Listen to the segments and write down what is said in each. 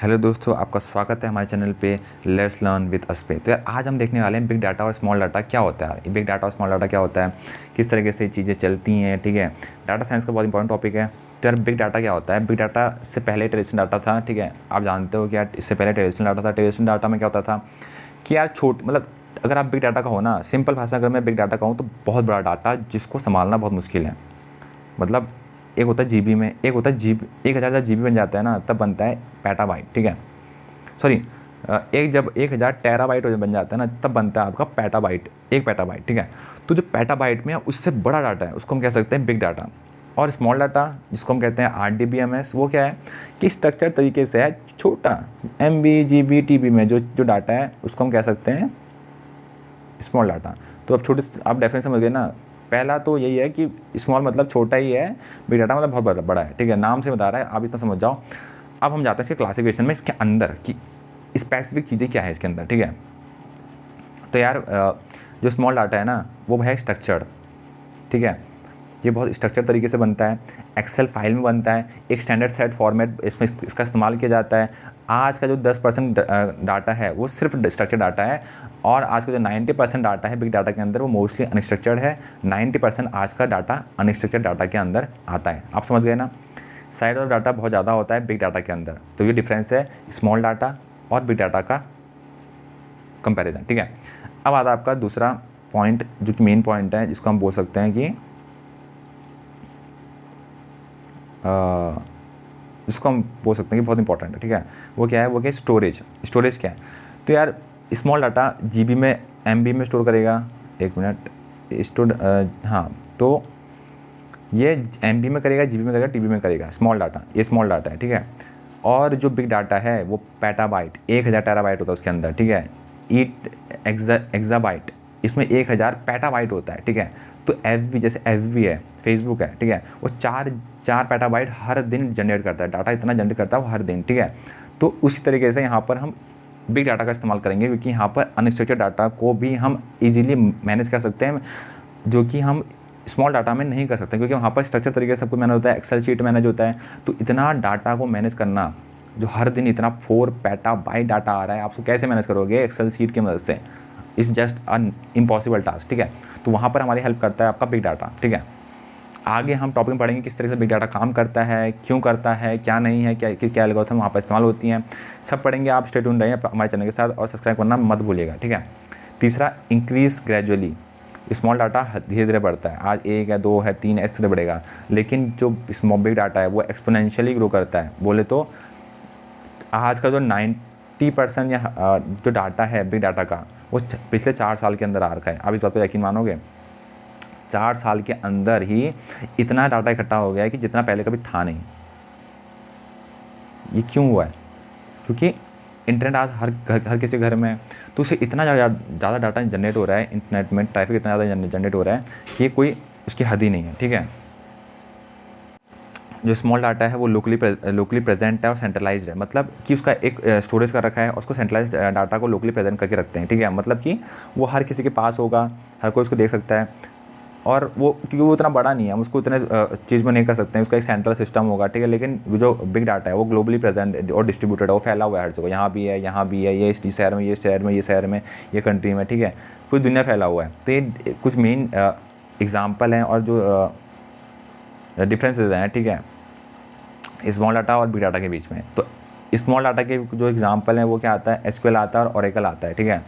Hello दोस्तों, आपका स्वागत है हमारे चैनल पे लेट्स लर्न विद अस पे। तो यार आज हम देखने वाले हैं बिग डाटा और स्मॉल डाटा क्या होता है। बिग डाटा और स्मॉल डाटा क्या होता है, किस तरीके से चीज़ें चलती हैं। ठीक है, डाटा साइंस का बहुत इंपॉर्टेंट टॉपिक है। तो यार बिग डाटा क्या होता है। बिग डाटा से पहले ट्रेडिशनल डाटा था। ठीक है, आप जानते हो कि यार इससे पहले ट्रेडिशनल डाटा था। ट्रेडिशनल डाटा में क्या होता था कि यार मतलब अगर आप बिग डाटा का हो ना, सिंपल भाषा अगर मैं बिग डाटा का हूँ तो बहुत बड़ा डाटा जिसको संभालना बहुत मुश्किल है। मतलब एक होता है जीबी में, एक होता है जीबी। 1000 जब जीबी बन जाता है ना तब बनता है पेटाबाइट। ठीक है, सॉरी, जब 1000 टेराबाइट हो बन जाता है ना तब बनता है आपका पेटाबाइट, एक पेटाबाइट। ठीक है, तो जो पेटाबाइट में उससे बड़ा डाटा है उसको हम कह सकते हैं बिग डाटा। और स्मॉल डाटा जिसको हम कहते हैं RDBMS, वो क्या है कि स्ट्रक्चर तरीके से है, छोटा MB GB TB में जो डाटा है उसको हम कह सकते हैं स्मॉल डाटा। तो अब छोटे आप डेफिनेशन समझ गए ना। पहला तो यही है कि स्मॉल मतलब छोटा ही है, बिग डाटा मतलब बहुत बड़ा है। ठीक है, नाम से बता रहा है, आप इतना समझ जाओ। अब हम जाते हैं इसके क्लासिफिकेशन में, इसके अंदर की स्पेसिफिक चीज़ें क्या है इसके अंदर। ठीक है, तो यार जो स्मॉल डाटा है ना वो है स्ट्रक्चर्ड। ठीक है, ये बहुत स्ट्रक्चर तरीके से बनता है, एक्सेल फाइल में बनता है, एक स्टैंडर्ड सेट फॉर्मेट इसमें इसका इस्तेमाल किया जाता है। आज का जो 10% डाटा है वो सिर्फ स्ट्रक्चर डाटा है, और आज का जो 90% डाटा है बिग डाटा के अंदर वो मोस्टली अनस्ट्रक्चर्ड है। 90% आज का डाटा अनस्ट्रक्चर्ड डाटा के अंदर आता है। आप समझ गए ना, साइज ऑफ डाटा बहुत ज़्यादा होता है बिग डाटा के अंदर। तो ये डिफरेंस है स्मॉल डाटा और बिग डाटा का कंपैरिजन। ठीक है, अब आता है आपका दूसरा पॉइंट जो कि मेन पॉइंट है, जिसको हम बोल सकते हैं कि जिसको हम बोल सकते हैं कि बहुत इंपॉर्टेंट है। ठीक है, वो क्या है, वो क्या है स्टोरेज। स्टोरेज क्या है, तो यार स्मॉल डाटा जीबी में MB में स्टोर करेगा। एक मिनट, हाँ, तो ये MB में करेगा, GB में करेगा, TB में करेगा। स्मॉल डाटा, ये स्मॉल डाटा है। ठीक है, और जो बिग डाटा है वो पेटाबाइट, 1000 टेराबाइट होता है उसके अंदर। ठीक है, ईट एक्साबाइट, इसमें 1000 पेटाबाइट होता है। ठीक है, तो FB जैसे FB है, फेसबुक है। ठीक है, वो चार पेटाबाइट हर दिन जनरेट करता है, डाटा इतना जनरेट करता है वो हर दिन। ठीक है, तो उसी तरीके से यहाँ पर हम बिग डाटा का इस्तेमाल करेंगे, क्योंकि यहाँ पर अनस्ट्रक्चर्ड डाटा को भी हम इजीली मैनेज कर सकते हैं, जो कि हम स्मॉल डाटा में नहीं कर सकते, क्योंकि वहाँ पर स्ट्रक्चर तरीके से सब कुछ मैनेज होता है, एक्सेल शीट मैनेज होता है। तो इतना डाटा को मैनेज करना, जो हर दिन इतना 4 पेटाबाइट डाटा आ रहा है, आपको कैसे मैनेज करोगे एक्सेल शीट की मदद से। It's just an impossible task. ठीक है, तो वहाँ पर हमारी हेल्प करता है आपका बिग डाटा। ठीक है, आगे हम टॉपिक में पढ़ेंगे किस तरह से बिग डाटा काम करता है, क्यों करता है, क्या नहीं है, क्या एल्गोरिथम वहाँ पर इस्तेमाल होती हैं, सब पढ़ेंगे। आप स्टे ट्यून्ड रहिए हमारे चैनल के साथ और सब्सक्राइब करना मत भूलिएगा। ठीक है, तीसरा, इंक्रीज ग्रेजुअली। स्मॉल डाटा धीरे धीरे बढ़ता है, आज 1 है, 2 है, 3 है, इस तरह बढ़ेगा। लेकिन जो बिग डाटा है वो एक्सपोनेंशियली ग्रो करता है। बोले तो आज का जो 90% या जो डाटा है बिग डाटा का, वो पिछले 4 साल के अंदर आ रखा है। आप इस बात को यकीन मानोगे, 4 साल के अंदर ही इतना डाटा इकट्ठा हो गया है कि जितना पहले कभी था नहीं। ये क्यों हुआ है, क्योंकि इंटरनेट आज हर किसी घर में है, तो उसे इतना ज़्यादा डाटा जनरेट हो रहा है, इंटरनेट में ट्रैफिक इतना ज़्यादा जनरेट हो रहा है कि कोई उसकी हद ही नहीं है। ठीक है, जो स्मॉल डाटा है वो लोकली प्रेजेंट है और सेंट्रलाइज्ड है, मतलब कि उसका एक स्टोरेज कर रखा है और उसको सेंट्रलाइज्ड डाटा को लोकली प्रेजेंट करके रखते हैं। ठीक है, मतलब कि वो हर किसी के पास होगा, हर कोई उसको देख सकता है, और वो क्योंकि वो उतना बड़ा नहीं है, हम उसको उतने चीज़ में नहीं कर सकते हैं, उसका एक सेंट्रल सिस्टम होगा। ठीक है, लेकिन जो बिग डाटा है वो ग्लोबली प्रेजेंट और डिस्ट्रीब्यूटेड है, वो फैला हुआ है हर जगह, यहाँ भी है, यहाँ भी है, ये इस शहर में, ये शहर में, ये शहर में, ये कंट्री में। ठीक है, पूरी दुनिया फैला हुआ है। तो ये कुछ मेन एग्जाम्पल हैं और जो डिफरेंसेज हैं। ठीक है, स्मॉल डाटा और बिग डाटा के बीच में। तो स्मॉल डाटा के जो एग्जांपल है वो क्या आता है, SQL आता है और ओरेकल आता है। ठीक है,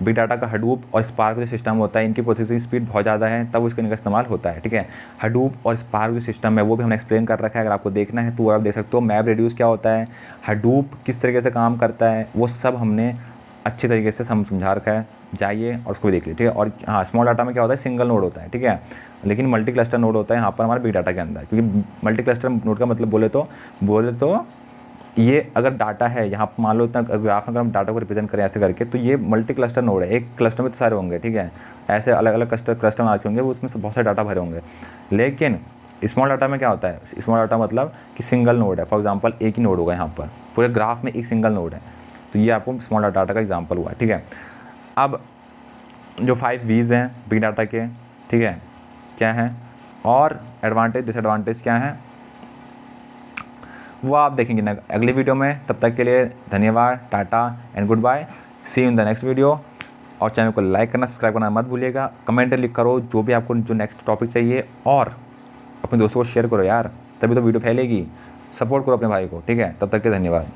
बिग डाटा का हडूप और स्पार्क जो सिस्टम होता है, इनकी प्रोसेसिंग स्पीड बहुत ज़्यादा है, तब इसका इस्तेमाल होता है। ठीक है, हडूप और स्पार्क जो सिस्टम है वो भी हमने एक्सप्लेन कर रखा है, अगर आपको देखना है तो वो आप देख सकते हो। मैप रेड्यूस क्या होता है, हडूप किस तरीके से काम करता है, वो सब हमने अच्छे तरीके से समझा रखा है, जाइए और उसको भी देख लीजिए। ठीक है, और हाँ, स्मॉल डाटा में क्या होता है, सिंगल नोड होता है। ठीक है, लेकिन मल्टी क्लस्टर नोड होता है यहाँ पर हमारे बिग डाटा के अंदर, क्योंकि मल्टी क्लस्टर नोड का मतलब बोले तो ये अगर डाटा है यहाँ पर, मान लो इतना ग्राफ में अगर हम डाटा को रिप्रेजेंट करें ऐसे करके, तो ये मल्टी क्लस्टर नोड है। एक क्लस्टर में तो सारे होंगे। ठीक है, ऐसे अलग अलग क्लस्टर बना के होंगे, वो उसमें से बहुत सारे डाटा भरे होंगे। लेकिन स्मॉल डाटा में क्या होता है, स्मॉल डाटा मतलब कि सिंगल नोड है। फॉर एग्जांपल एक ही नोड होगा यहाँ पर, पूरे ग्राफ में एक सिंगल नोड है, तो ये आपको स्मॉल डाटा का एग्जांपल हुआ। ठीक है, अब जो 5 V's हैं बिग डाटा के, ठीक है, क्या हैं और एडवांटेज डिसएडवांटेज क्या हैं, वो आप देखेंगे ना अगली वीडियो में। तब तक के लिए धन्यवाद, tata and goodbye, see you in the next video. और चैनल को लाइक करना, सब्सक्राइब करना मत भूलिएगा। कमेंट लिख करो जो भी आपको जो नेक्स्ट टॉपिक चाहिए, और अपने दोस्तों को शेयर करो यार, तभी तो वीडियो फैलेगी। सपोर्ट करो अपने भाई को, ठीक है। तब तक के धन्यवाद।